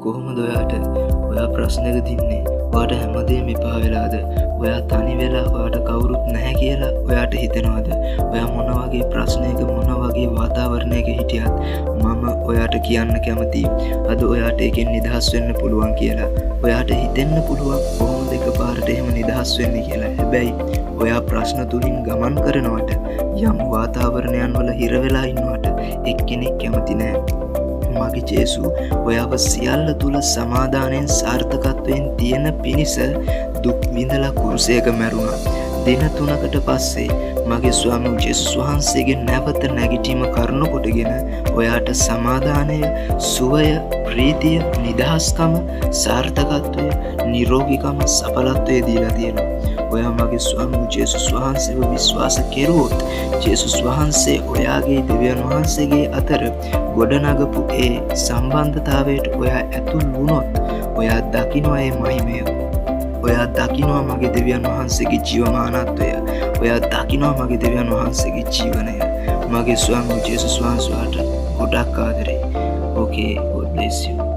කොහොමද ඔයාට ඔයා ප්‍රශ්නක දින්නේ ඔයාට හැමදේම එපා වෙලාද ඔයා තනි වෙලා ඔයාට කවුරුත් නැහැ කියලා ඔයාට හිතෙනවද ඔයා මොන වගේ ප්‍රශ්නයක මොන වගේ වාතාවරණයක හිටියත් මම ඔයාට කියන්න කැමතියි අද ඔයාට එකෙන් නිදහස් වෙන්න පුළුවන් කියලා ඔයාට හිතෙන්න පුළුවන් කොහොමද එකපාරට එහෙම නිදහස් වෙන්නේ කියලා හැබැයි ඔයා ප්‍රශ්න තුලින් ගමන් කරනවට යම් වාතාවරණයන් වල හිර වෙලා ඉන්නවට එක්කෙනෙක් කැමති නැහැ මගේ ජේසු ඔයාව සියල්ල තුල සමාදානයෙන් සාර්ථකත්වයෙන් තියෙන පිණිස දුක් විඳලා කුරුසයක මැරුණා. දින 3කට පස්සේ මගේ ස්වාමී ජේසුස් වහන්සේගේ නැවත නැගිටීම කරුණු කොටගෙන ඔයාට සමාදානය, සුවය, ප්‍රීතිය, නිදහස්කම, සාර්ථකත්වය, නිරෝගීකම, සඵලත්වය දීලා තියෙනවා. ඔයා මගේ ස්වාමී ජේසුස් වහන්සේව විශ්වාස කෙරුවොත් ජේසුස් වහන්සේ ඔයාගේ දෙවියන් වහන්සේගේ අතර ගොඩනගපු ඒ සම්බන්ධතාවයට ඔයා ඇතුල් වුණොත් ඔයා දකිනවා ඒ මහිමය. ඔයා දකිනවා මගේ දෙවියන් වහන්සේගේ ජීවමානත්වය. ඔයා දකිනවා මගේ දෙවියන් වහන්සේගේ ජීවනය. මගේ ස්වාමී ජේසුස් වහන්සේට ගොඩක් ආදරේ. Okay, God bless you.